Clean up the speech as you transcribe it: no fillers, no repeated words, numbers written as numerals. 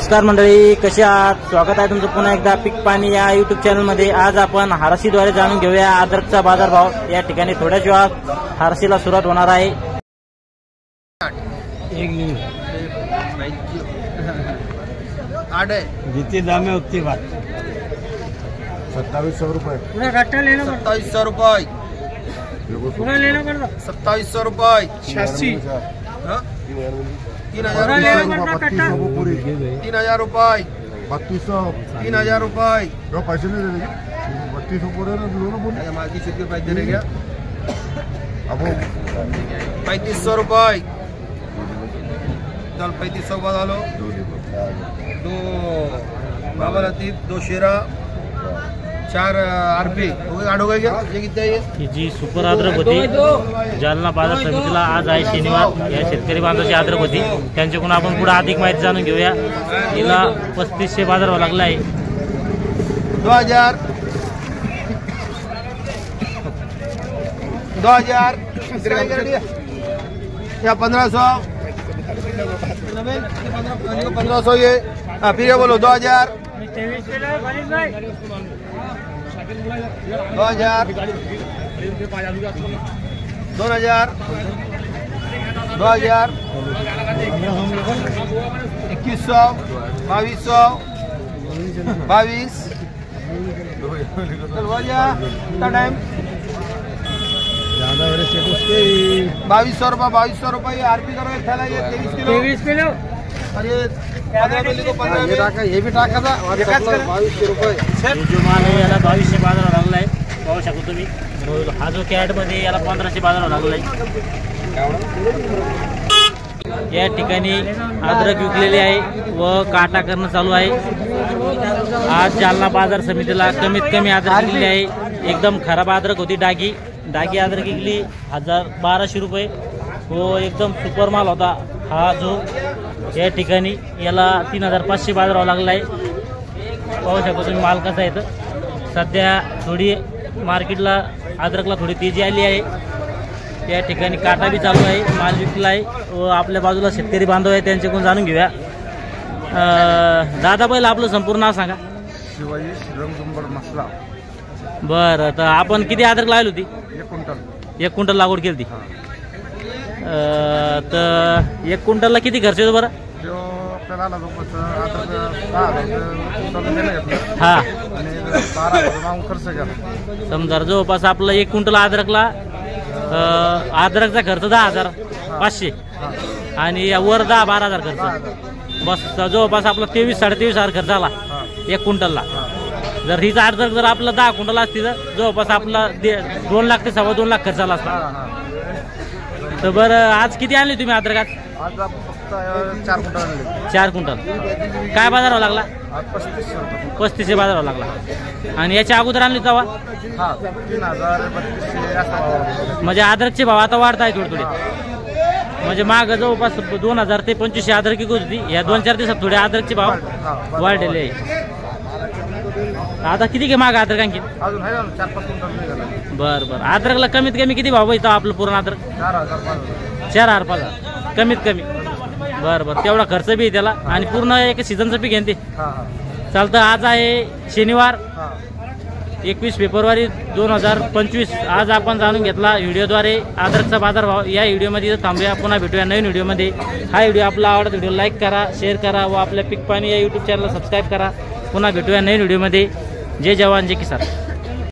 नमस्कार मंडळी, कसे आहात? स्वागत आहे तुमचं पुन्हा एकदा पीक पाणी या युट्यूब चॅनल मध्ये। आज आपण हारसीद्वारे जाणून घेऊया अद्रकचा बाजारभाव। या ठिकाणी थोड्याच वेळात हारसीला सुरुवात होणार आहे। जितनी दाम है उतनी बात। 2700 रुपये 2700 रुपये पूरा लेना पड़ता। 2700 रुपये 86 3000 रुपये 3000 रुपये पैसे नहीं दे देंगे 3200 पूरे बोले मार्केट के पैसे दे देंगे। अब 3500 रुपये चल 3500 बता लो। दो बाबा लतीफ, दो शेरा, 4 आरपी आठ हो गए क्या? ये कितना है? ही जी सुपर अद्रक होती जालना बाजार समितीला आज आहे शनिवार। या शेतकरी बांधवाची अद्रक होती, त्यांच्याकडून आपण पुढे अधिक माहिती जाणून घेऊया। हिला 3500 बाजार भाव लागला आहे। 2000 या 1500 1500 ये। हाँ फिर ये बोलो 2000 2000 2000 2000 2100 2200 22 टाइम 2200 रुपये आरपी करो। एक थैला ये 23 किलो और ये 15 ये भी टाका था 2200 रुपये। जो माल आहे याला 2200 बाजार भाव लागला आहे, पाहू शकता तुम्ही। हा जो कॅट मध्ये याला 1500 बाजार भाव लागला आहे। या ठिकाणी अद्रक विकलेली आहे व काटा करणं चालू आहे। आज जालना बाजार समितीला कमीत कमी अद्रक विकलेली आहे। एकदम खराब अद्रक होती, डागी अद्रक विकली 1200 रुपये व एकदम सुपर माल होता हा जो। या ठिकाणी याला 3500 बाजार भाव लागला आहे। पाहू शकता तुम्ही माल कसा आहे। तर सध्या थोडी मार्केटला अद्रकला थोडी तेजी आली आहे। या ठिकाणी काटा बी चालू आहे, माल विकला आहे व आपल्या बाजूला शेतकरी बांधव आहे, त्यांच्याकडून जाणून घेऊया। दादा पहिलं आपलं संपूर्ण नाव सांगा। शिवाजी श्रीरंगसुंबर मसला। बरं, तर आपण किती अद्रक लावली होती? 1 क्विंटल लागवड केली होती। तर 1 क्विंटलला किती खर्च येतो बरं? जो आपल्याला आला तो हा आणि 12,000 खर्च केला। समजा जवळपास आपलं 1 क्विंटल अद्रकला अद्रकचा खर्च 10,500 आणि वर 10-12,000 खर्च। बस जवळपास आपला 23-23,500 खर्च आला 1 क्विंटलला। जर हीच अद्रक जर आपलं 10 क्विंटल असती तर जवळपास आपला 2 लाख ते 2.25 लाख खर्च आला असता। तर बरं, आज किती आणली तुम्ही अद्रक? आज आपण फक्त 4 क्विंटल आणले। 4 क्विंटल काय बाजार भाव लागला? 3500 बाजार भाव लागला। आणि याच्या अगोदर आणली तेव्हा? हा 3000 3200 असा। म्हणजे अद्रकचे भाव आता वाढत आहे थोडे थोडे। म्हणजे माग जवळपास 2000 ते 2500 अद्रक विकत होती। या 2-4 दिवसात थोडे अद्रकचे भाव वाढलेले आहे। आता किती घे माग अद्रक आणखी? अजून आहे ना 4-5 क्विंटल। बरं, अद्रकला कमीत कमी किती भाव येतो आपलं पूर्ण अद्रक? 4,000 कमीत कमी। बरं, तेवढा खर्च बी आहे त्याला आणि पूर्ण एक सीझनचं पीक आहे ते। चालतं। आज आहे शनिवार 21 फेब्रुवारी 2025। आज आपण जाणून घेतला व्हिडिओद्वारे अद्रकचा बाजारभाव। या व्हिडिओमध्ये थांबूया, पुन्हा भेटूया नवीन व्हिडिओमध्ये। हा व्हिडिओ आपला आवडता व्हिडिओ लाईक करा, शेअर करा व आपल्या पीक पाणी या यूट्यूब चॅनलला सबस्क्राईब करा। पुन्हा भेटूया नवीन व्हिडिओमध्ये। जय जवान जय किसान।